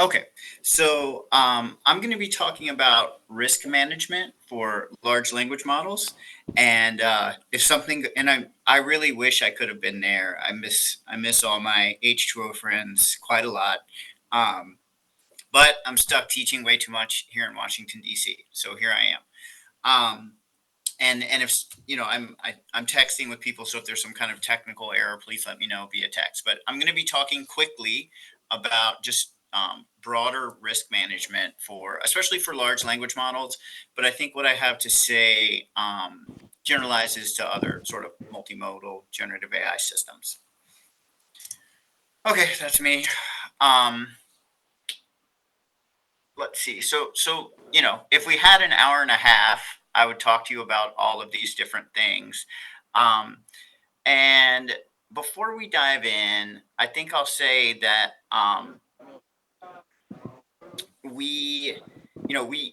Okay, so I'm going to be talking about risk management for large language models, and if something, and I really wish I could have been there. I miss all my H2O friends quite a lot, um, but I'm stuck teaching way too much here in Washington D.C. So here I am. Um, and if I'm texting with people, so if there's some kind of technical error, please let me know via text. But I'm going to be talking quickly about just broader risk management for, especially for large language models. But I think what I have to say generalizes to other sort of multimodal generative AI systems. Okay, that's me. Um, let's see. If we had an hour and a half, I would talk to you about all of these different things. Um, And before we dive in, I think I'll say that we,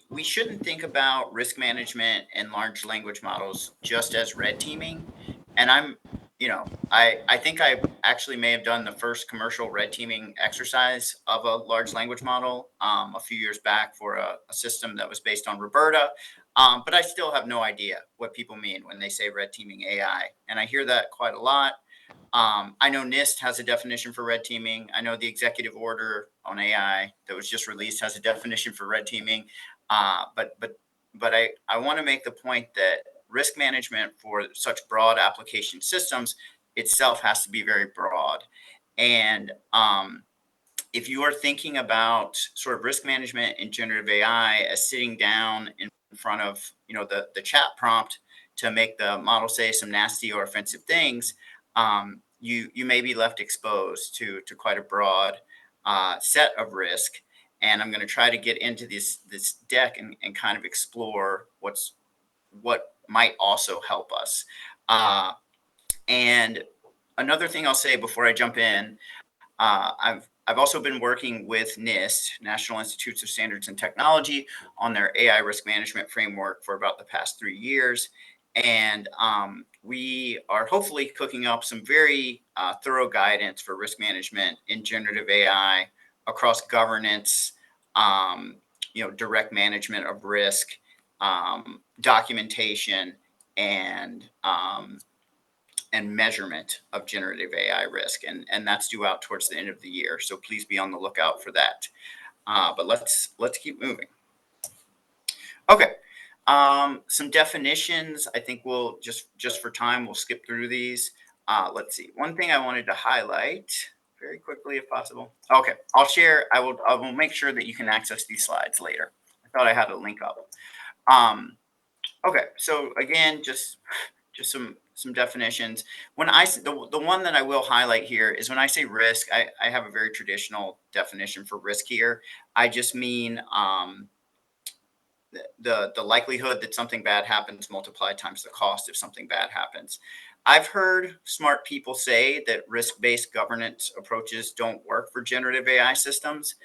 we shouldn't think about risk management and large language models just as red teaming. And I think I actually may have done the first commercial red teaming exercise of a large language model a few years back for a system that was based on Roberta. But I still have no idea what people mean when they say red teaming AI. And I hear that quite a lot. I know NIST has a definition for red teaming. I know the executive order on AI that was just released has a definition for red teaming. But I want to make the point that risk management for such broad application systems itself has to be very broad. And if you are thinking about sort of risk management in generative AI as sitting down in front of the chat prompt to make the model say some nasty or offensive things, you may be left exposed to quite a broad set of risk. And I'm going to try to get into this deck and kind of explore what might also help us. And another thing I'll say before I jump in, I've also been working with NIST, National Institutes of Standards and Technology, on their AI risk management framework for about the past 3 years. And we are hopefully cooking up some very thorough guidance for risk management in generative AI across governance, direct management of risk, documentation, and measurement of generative AI risk. And that's due out towards the end of the year. So please be on the lookout for that. But let's keep moving. Okay. Some definitions. I think we'll just for time, we'll skip through these. Let's see. One thing I wanted to highlight very quickly, if possible. Okay, I'll share. I will make sure that you can access these slides later. I thought I had a link up. Um, okay, so again, just some definitions. When the one that I will highlight here is when I say risk, I have a very traditional definition for risk here. I just mean the likelihood that something bad happens multiplied times the cost if something bad happens. I've heard smart people say that risk-based governance approaches don't work for generative AI systems.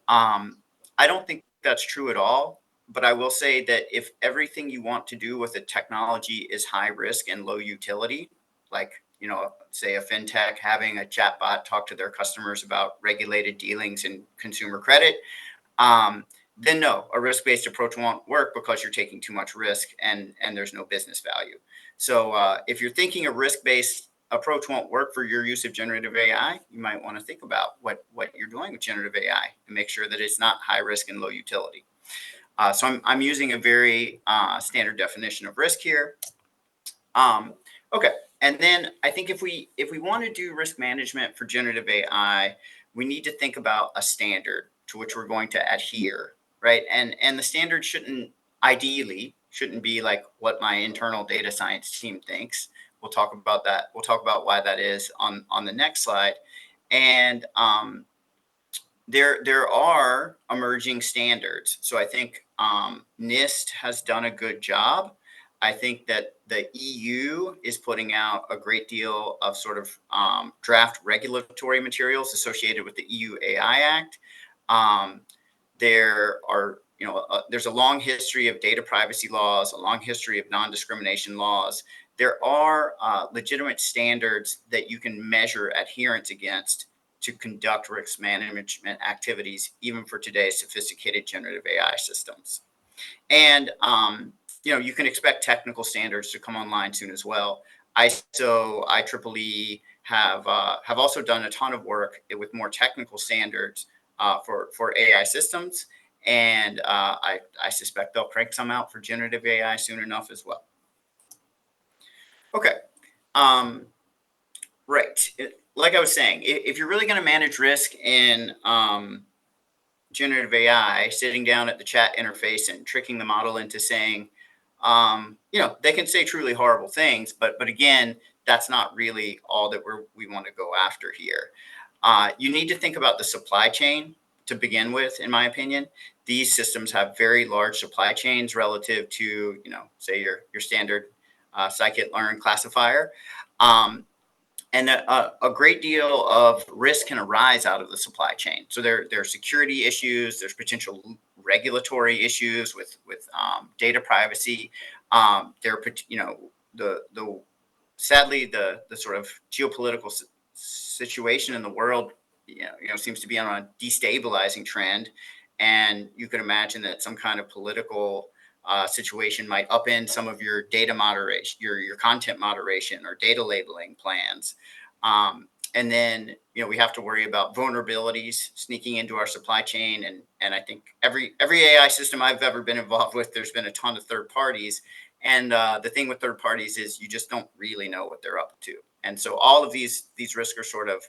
I don't think that's true at all. But I will say that if everything you want to do with a technology is high risk and low utility, like say a fintech having a chatbot talk to their customers about regulated dealings in consumer credit, then no, a risk-based approach won't work because you're taking too much risk and there's no business value. So if you're thinking a risk-based approach won't work for your use of generative AI, you might want to think about what you're doing with generative AI and make sure that it's not high risk and low utility. So I'm using a very standard definition of risk here. Okay, and then I think if we want to do risk management for generative AI, we need to think about a standard to which we're going to adhere, right? And the standard ideally shouldn't be like what my internal data science team thinks. We'll talk about that. We'll talk about why that is on the next slide. And there are emerging standards. So I think NIST has done a good job. I think that the EU is putting out a great deal of sort of draft regulatory materials associated with the EU AI Act. There's a long history of data privacy laws, a long history of non-discrimination laws. There are legitimate standards that you can measure adherence against to conduct risk management activities, even for today's sophisticated generative AI systems. And you can expect technical standards to come online soon as well. ISO, IEEE have also done a ton of work with more technical standards for AI systems, and I suspect they'll crank some out for generative AI soon enough as well. Okay, um, right. Like I was saying, if you're really going to manage risk in generative AI, sitting down at the chat interface and tricking the model into saying, they can say truly horrible things, but again, that's not really all that we want to go after here. You need to think about the supply chain to begin with, in my opinion. These systems have very large supply chains relative to, say your standard scikit-learn classifier. And a great deal of risk can arise out of the supply chain. So there are security issues. There's potential regulatory issues with data privacy. There, the sadly the sort of geopolitical situation in the world, seems to be on a destabilizing trend, and you can imagine that some kind of political situation might upend some of your data moderation, your content moderation or data labeling plans. And then we have to worry about vulnerabilities sneaking into our supply chain, and I think every AI system I've ever been involved with, there's been a ton of third parties, and the thing with third parties is you just don't really know what they're up to, and so all of these risks are sort of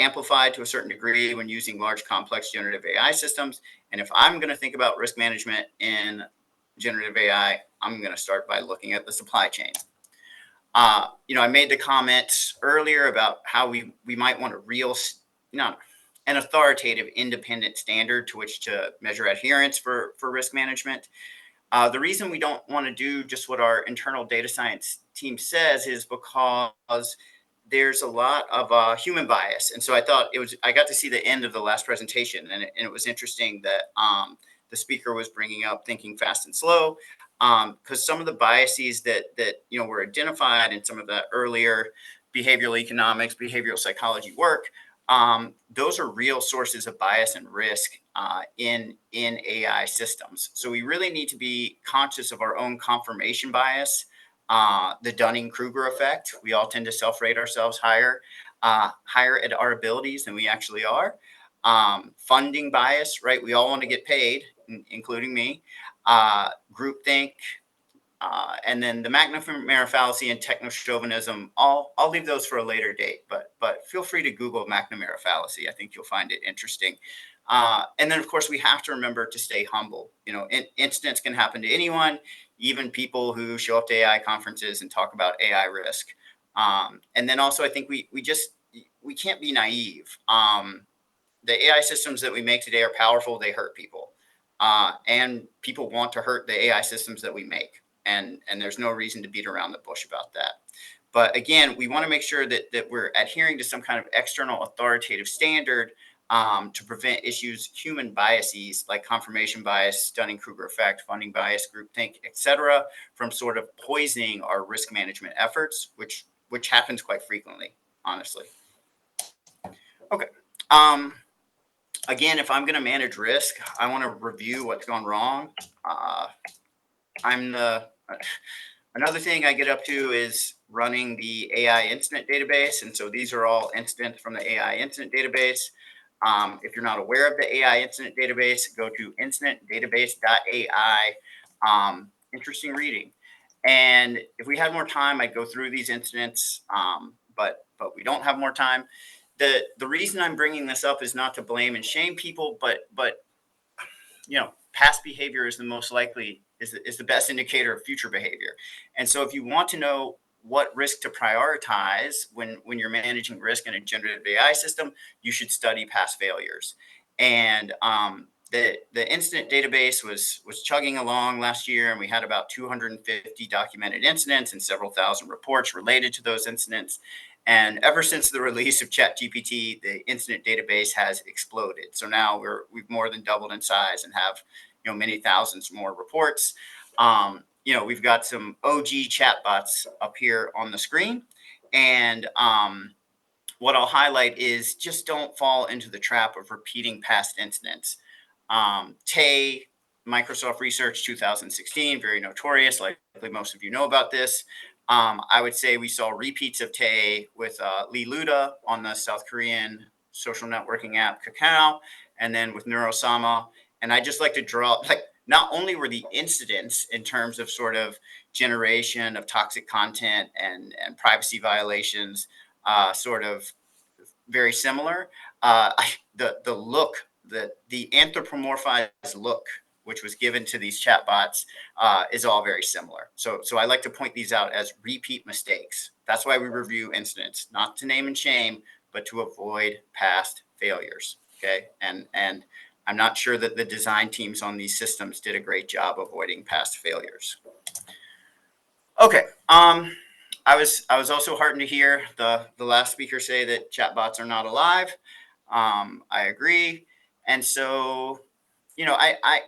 amplified to a certain degree when using large, complex generative AI systems. And if I'm going to think about risk management in generative AI, I'm going to start by looking at the supply chain. I made the comment earlier about how we might want a real, an authoritative, independent standard to which to measure adherence for risk management. The reason we don't want to do just what our internal data science team says is because there's a lot of human bias. And so I got to see the end of the last presentation, and it was interesting that the speaker was bringing up thinking fast and slow, because some of the biases that were identified in some of the earlier behavioral economics, behavioral psychology work, those are real sources of bias and risk in AI systems. So we really need to be conscious of our own confirmation bias, the Dunning-Kruger effect. We all tend to self-rate ourselves higher at our abilities than we actually are. Funding bias, right? We all want to get paid, including me. Groupthink, and then the McNamara fallacy and techno-chauvinism. I'll leave those for a later date, but feel free to Google McNamara fallacy. I think you'll find it interesting. And then, of course, we have to remember to stay humble. Incidents can happen to anyone, even people who show up to AI conferences and talk about AI risk. And then also, I think we can't be naive. The AI systems that we make today are powerful. They hurt people. And people want to hurt the AI systems that we make. And there's no reason to beat around the bush about that. But again, we want to make sure that we're adhering to some kind of external authoritative standard to prevent issues, human biases like confirmation bias, Dunning-Kruger effect, funding bias, groupthink, etc., from sort of poisoning our risk management efforts, which happens quite frequently, honestly. Okay. Again, if I'm going to manage risk, I want to review what's gone wrong. Another thing I get up to is running the AI incident database. And so these are all incidents from the AI incident database. If you're not aware of the AI incident database, go to incidentdatabase.ai. Interesting reading. And if we had more time, I'd go through these incidents, but we don't have more time. The reason I'm bringing this up is not to blame and shame people, but past behavior is the most likely is the best indicator of future behavior. And so if you want to know what risk to prioritize when you're managing risk in a generative AI system, you should study past failures. And the incident database was chugging along last year, and we had about 250 documented incidents and several thousand reports related to those incidents. And ever since the release of ChatGPT, the incident database has exploded. So now we've more than doubled in size and have many thousands more reports. We've got some OG chatbots up here on the screen, and what I'll highlight is just don't fall into the trap of repeating past incidents. Tay, Microsoft Research 2016, very notorious. Likely most of you know about this. I would say we saw repeats of Tay with Lee Luda on the South Korean social networking app Kakao, and then with Neurosama. And I just like to draw, like, not only were the incidents in terms of sort of generation of toxic content and privacy violations sort of very similar. The look, the anthropomorphized look, which was given to these chatbots, is all very similar. So I like to point these out as repeat mistakes. That's why we review incidents, not to name and shame, but to avoid past failures. Okay, and I'm not sure that the design teams on these systems did a great job avoiding past failures. Okay. I was also heartened to hear the last speaker say that chatbots are not alive. I agree, and so I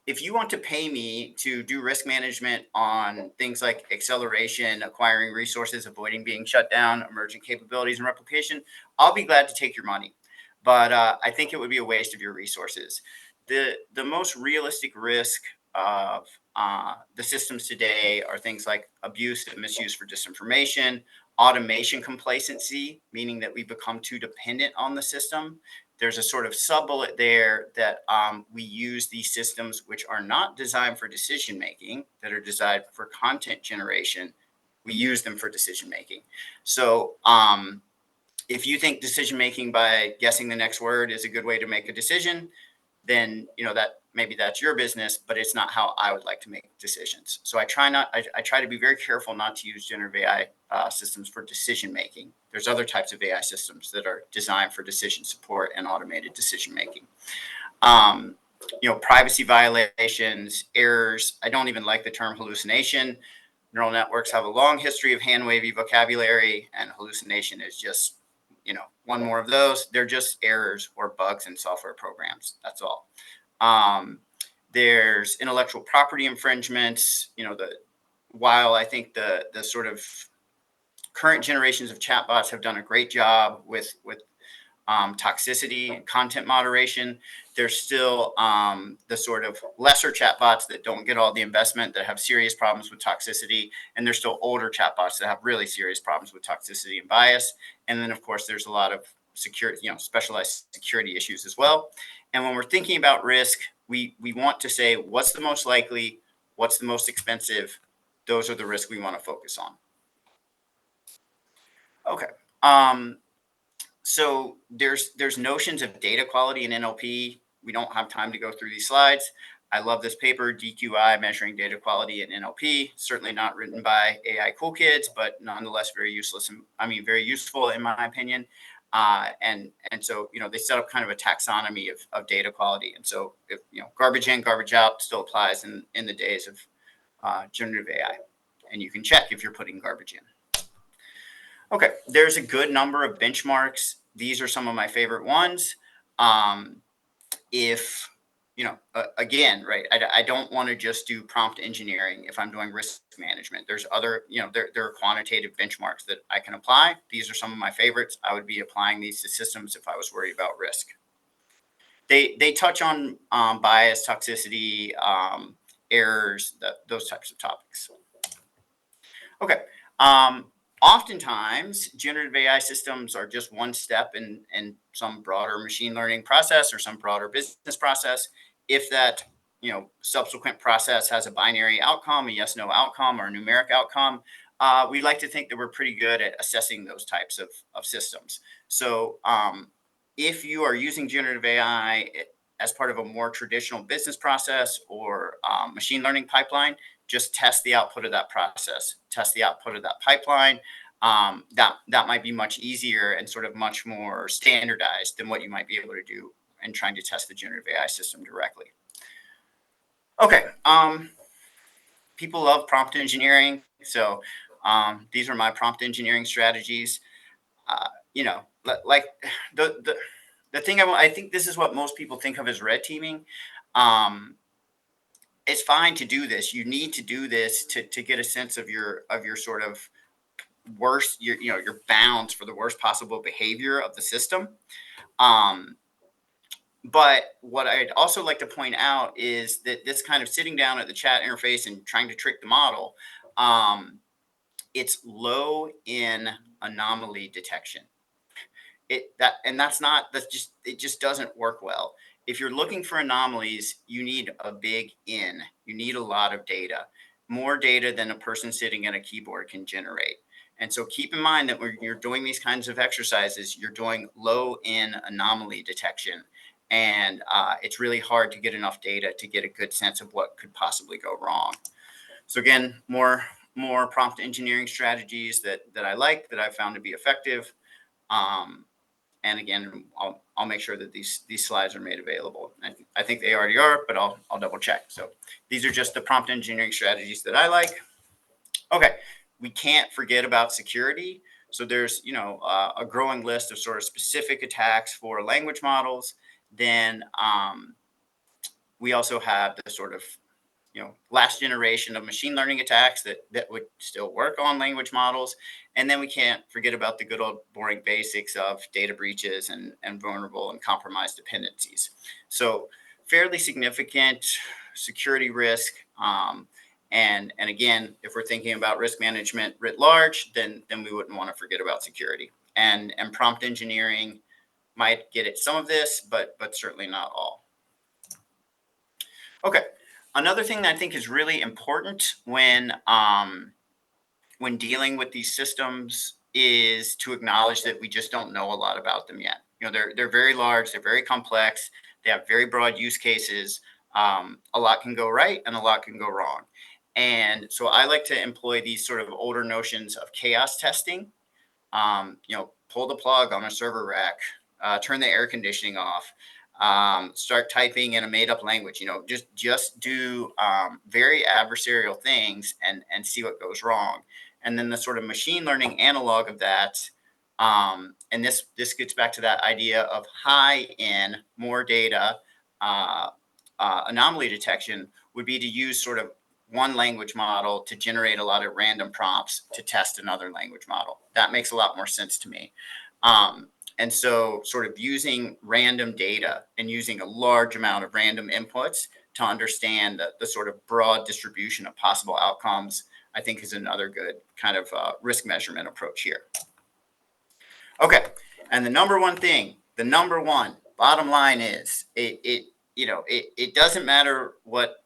if you want to pay me to do risk management on things like acceleration, acquiring resources, avoiding being shut down, emergent capabilities, and replication, I'll be glad to take your money. But I think it would be a waste of your resources. The most realistic risk of the systems today are things like abuse and misuse for disinformation, automation complacency, meaning that we become too dependent on the system. There's a sort of sub bullet there that we use these systems which are not designed for decision making, that are designed for content generation. We use them for decision making. So if you think decision making by guessing the next word is a good way to make a decision, then that maybe that's your business, but it's not how I would like to make decisions. So I try to be very careful not to use generative AI systems for decision making. There's other types of AI systems that are designed for decision support and automated decision making. Um, Privacy violations, errors. I don't even like the term hallucination. Neural networks have a long history of hand wavy vocabulary, and hallucination is just one more of those. They're just errors or bugs in software programs. That's all. Um, there's intellectual property infringements. While I think the sort of current generations of chatbots have done a great job with toxicity and content moderation, there's still the sort of lesser chatbots that don't get all the investment, that have serious problems with toxicity, and there's still older chatbots that have really serious problems with toxicity and bias. And then, of course, there's a lot of security, specialized security issues as well. And when we're thinking about risk, we want to say what's the most likely, what's the most expensive. Those are the risks we want to focus on. Okay. So there's notions of data quality in NLP. We don't have time to go through these slides. I love this paper, DQI, measuring data quality in NLP. Certainly not written by AI cool kids, but nonetheless very useless. Very useful in my opinion. And so they set up kind of a taxonomy of data quality. And so if garbage in, garbage out still applies in the days of generative AI. And you can check if you're putting garbage in. Okay, there's a good number of benchmarks. These are some of my favorite ones. If, again, right, I don't want to just do prompt engineering if I'm doing risk management. There's other, there are quantitative benchmarks that I can apply. These are some of my favorites. I would be applying these to systems if I was worried about risk. They touch on bias, toxicity, errors, those types of topics. Okay. Oftentimes, generative AI systems are just one step in some broader machine learning process or some broader business process. If that subsequent process has a binary outcome, a yes/no outcome, or a numeric outcome, we like to think that we're pretty good at assessing those types of systems. So, if you are using generative AI as part of a more traditional business process or machine learning pipeline, just test the output of that process, test the output of that pipeline. That might be much easier and sort of much more standardized than what you might be able to do in trying to test the generative AI system directly. Okay. People love prompt engineering. So these are my prompt engineering strategies. Like the thing I think this is what most people think of as red teaming. It's fine to do this. You need to do this to get a sense of your sort of worst, your bounds for the worst possible behavior of the system. Um, but what I'd also like to point out is that this kind of sitting down at the chat interface and trying to trick the model, it's low in anomaly detection. It just doesn't work well. If you're looking for anomalies, you need a big in. You need a lot of data, more data than a person sitting at a keyboard can generate. And so keep in mind that when you're doing these kinds of exercises, you're doing low in anomaly detection. And it's really hard to get enough data to get a good sense of what could possibly go wrong. So again, more prompt engineering strategies that I like, that I've found to be effective. Um, and again, I'll make sure that these slides are made available. I think they already are, but I'll double check. So these are just the prompt engineering strategies that I like. Okay, we can't forget about security. So there's a growing list of sort of specific attacks for language models. Then we also have the sort of last generation of machine learning attacks that would still work on language models. And then we can't forget about the good old boring basics of data breaches and vulnerable and compromised dependencies. So fairly significant security risk. And again, if we're thinking about risk management writ large, then we wouldn't want to forget about security. And prompt engineering might get at some of this, but certainly not all. Okay. Another thing that I think is really important when dealing with these systems is to acknowledge that we just don't know a lot about them yet. They're very large, they're very complex, they have very broad use cases. A lot can go right and a lot can go wrong. And so I like to employ these sort of older notions of chaos testing. Pull the plug on a server rack, turn the air conditioning off, start typing in a made up language, just do very adversarial things and see what goes wrong. And then the sort of machine learning analog of that. And this gets back to that idea of high in more data, anomaly detection would be to use sort of one language model to generate a lot of random prompts to test another language model. That makes a lot more sense to me. And so sort of using random data and using a large amount of random inputs to understand the sort of broad distribution of possible outcomes, I think is another good kind of risk measurement approach here. Okay. And the number one bottom line is it doesn't matter what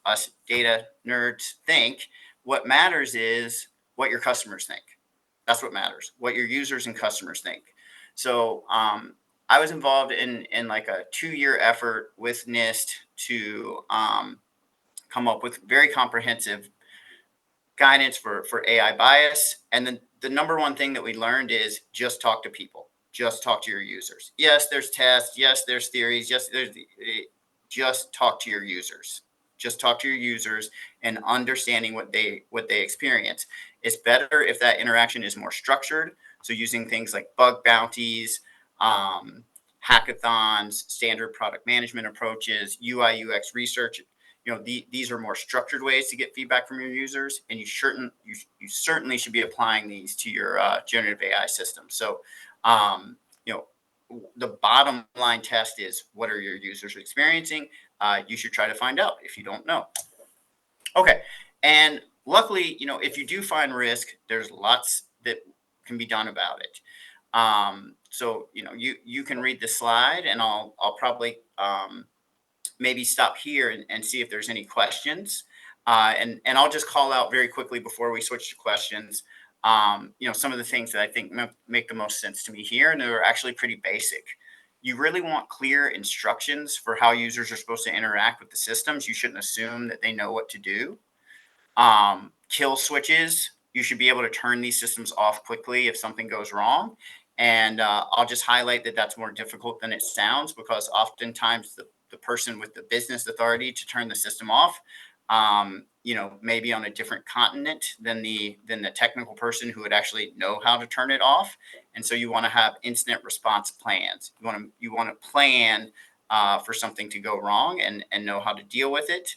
us data nerds think. What matters is what your customers think. That's what matters, what your users and customers think. So I was involved in like a 2-year effort with NIST to come up with very comprehensive guidance for AI bias. And then the number one thing that we learned is just talk to people, just talk to your users. Yes, there's tests. Yes, there's theories. Yes, just talk to your users. Just talk to your users and understanding what they experience. It's better if that interaction is more structured. So using things like bug bounties, hackathons, standard product management approaches, UI UX research. These are more structured ways to get feedback from your users, and you certainly should be applying these to your generative AI system. So, the bottom line test is, what are your users experiencing? You should try to find out if you don't know. Okay, and luckily, if you do find risk, there's lots that can be done about it. So you can read the slide, and I'll probably maybe stop here and see if there's any questions. And I'll just call out very quickly before we switch to questions. Some of the things that I think make the most sense to me here, and they're actually pretty basic. You really want clear instructions for how users are supposed to interact with the systems. You shouldn't assume that they know what to do. Kill switches. You should be able to turn these systems off quickly if something goes wrong. And I'll just highlight that that's more difficult than it sounds, because oftentimes the person with the business authority to turn the system off, maybe on a different continent than the technical person who would actually know how to turn it off. And so you want to have incident response plans. You want to plan for something to go wrong and know how to deal with it.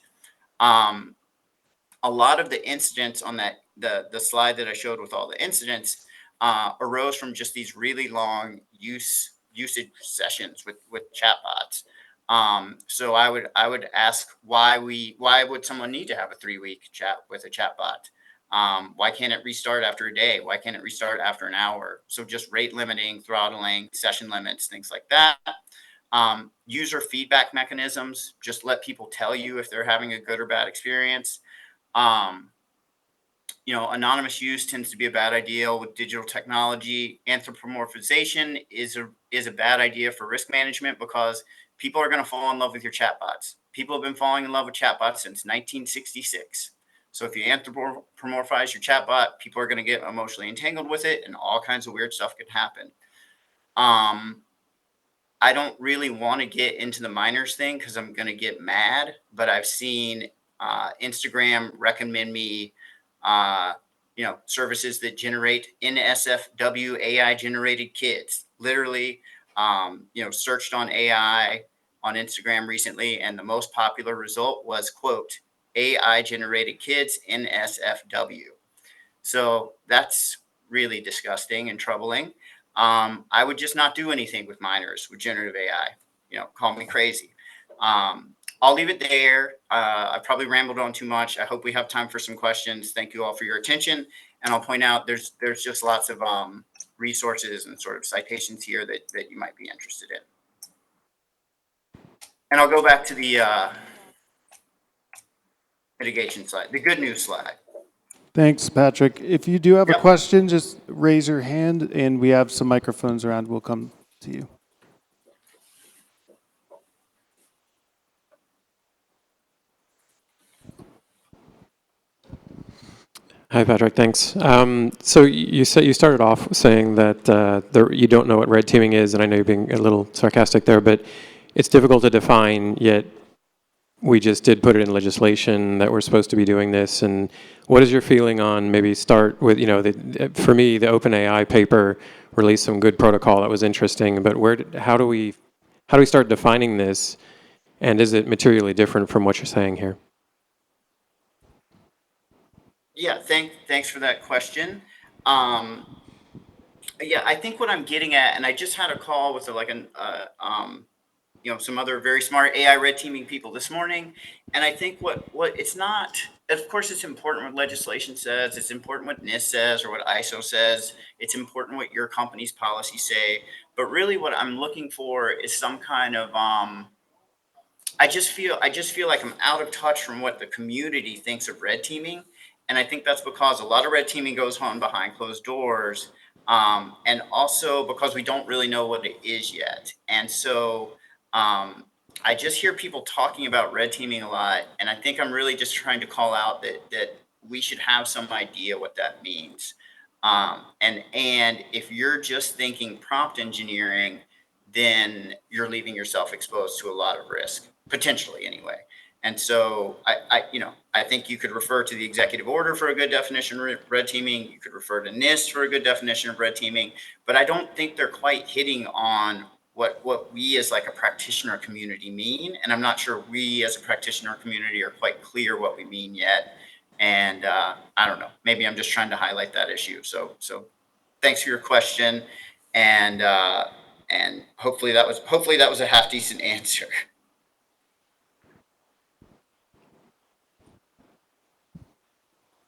A lot of the incidents on the slide that I showed with all the incidents arose from just these really long usage sessions with chatbots. So I would ask why would someone need to have a 3 week chat with a chatbot? Why can't it restart after a day? Why can't it restart after an hour? So just rate limiting, throttling, session limits, things like that. User feedback mechanisms, just let people tell you if they're having a good or bad experience. Um, Anonymous use tends to be a bad idea with digital technology. Anthropomorphization is a bad idea for risk management because people are going to fall in love with your chatbots. People have been falling in love with chatbots since 1966. So if you anthropomorphize your chatbot, people are going to get emotionally entangled with it, and all kinds of weird stuff could happen. Um, I don't really want to get into the minors thing because I'm going to get mad, but I've seen Instagram recommend me, uh, services that generate NSFW AI generated kids. Literally, searched on AI on Instagram recently, and the most popular result was, quote, AI generated kids NSFW. So that's really disgusting and troubling. I would just not do anything with minors with generative AI. Call me crazy. I'll leave it there. I probably rambled on too much. I hope we have time for some questions. Thank you all for your attention. And I'll point out there's just lots of resources and sort of citations here that you might be interested in. And I'll go back to the mitigation slide, the good news slide. Thanks, Patrick. If you do have a Yep. question, just raise your hand, and we have some microphones around. We'll come to you. Hi, Patrick. Thanks. So you said you started off saying that you don't know what red teaming is, and I know you're being a little sarcastic there, but it's difficult to define. Yet we just did put it in legislation that we're supposed to be doing this. And what is your feeling on maybe start with for me the OpenAI paper released some good protocol that was interesting, but how do we start defining this, and is it materially different from what you're saying here? Yeah, thanks for that question. Um, yeah, I think what I'm getting at, and I just had a call with some other very smart AI red teaming people this morning, and I think what it's not. Of course, it's important what legislation says. It's important what NIST says or what ISO says. It's important what your company's policies say. But really, what I'm looking for is some kind of I just feel like I'm out of touch from what the community thinks of red teaming, and I think that's because a lot of red teaming goes on behind closed doors, and also because we don't really know what it is yet. And so um, I just hear people talking about red teaming a lot, and I think I'm really just trying to call out that we should have some idea what that means. And if you're just thinking prompt engineering, then you're leaving yourself exposed to a lot of risk, potentially anyway. And so I think you could refer to the executive order for a good definition of red teaming. You could refer to NIST for a good definition of red teaming, but I don't think they're quite hitting on what we as like a practitioner community mean. And I'm not sure we as a practitioner community are quite clear what we mean yet. And I don't know, maybe I'm just trying to highlight that issue. So thanks for your question. And hopefully that was a half decent answer.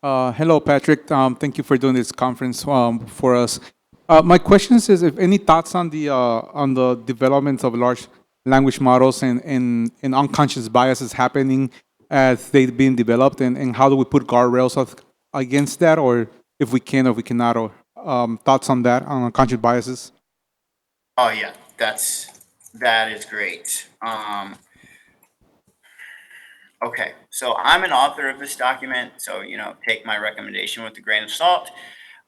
Hello, Patrick. Thank you for doing this conference for us. My question is if any thoughts on the development of large language models and unconscious biases happening as they've been developed, and how do we put guardrails against that, or if we can or if we cannot, or thoughts on that, on unconscious biases? Oh yeah, that is great. Okay, so I'm an author of this document, so take my recommendation with a grain of salt.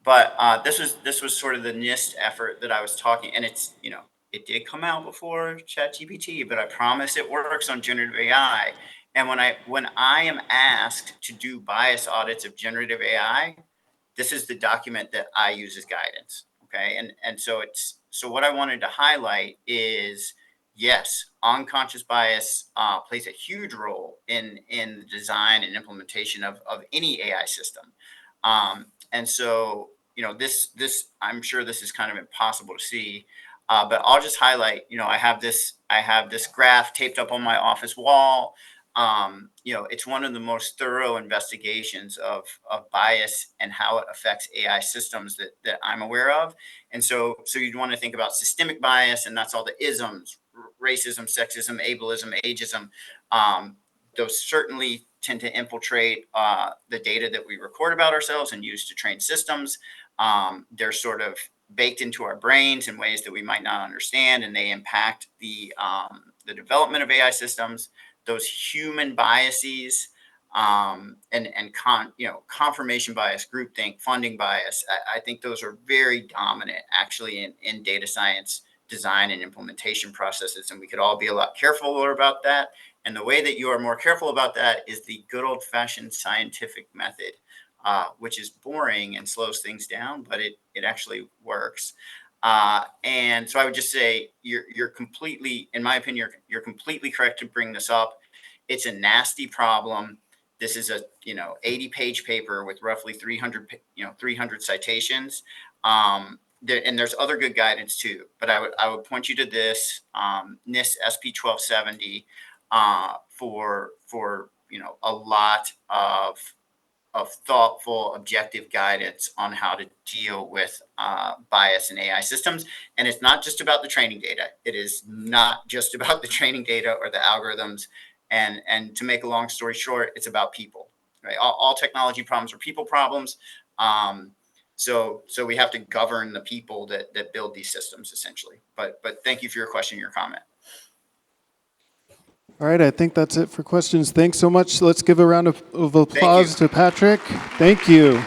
But this was sort of the NIST effort that I was talking, and it did come out before ChatGPT, but I promise it works on generative AI. And when I am asked to do bias audits of generative AI, this is the document that I use as guidance. Okay. And so what I wanted to highlight is, yes, unconscious bias plays a huge role in the design and implementation of any AI system. And so, this, I'm sure this is kind of impossible to see, but I'll just highlight, I have this graph taped up on my office wall. It's one of the most thorough investigations of bias and how it affects AI systems that I'm aware of. And so you'd want to think about systemic bias, and that's all the isms: racism, sexism, ableism, ageism. Those certainly tend to infiltrate the data that we record about ourselves and use to train systems. They're sort of baked into our brains in ways that we might not understand, and they impact the development of AI systems. Those human biases, confirmation bias, groupthink, funding bias. I think those are very dominant actually in data science design and implementation processes, and we could all be a lot careful about that. And the way that you are more careful about that is the good old-fashioned scientific method, which is boring and slows things down, but it actually works. And so I would just say you're completely, in my opinion, you're completely correct to bring this up. It's a nasty problem. This is a 80-page paper with roughly 300 citations. And there's other good guidance too, but I would point you to this NIST SP 1270 for a lot of thoughtful, objective guidance on how to deal with bias in AI systems. And it's not just about the training data. It is not just about the training data or the algorithms. And to make a long story short, it's about people, right? All technology problems are people problems. So we have to govern the people that build these systems, essentially. But thank you for your question, your comment. All right, I think that's it for questions. Thanks so much. Let's give a round of applause to Patrick. Thank you.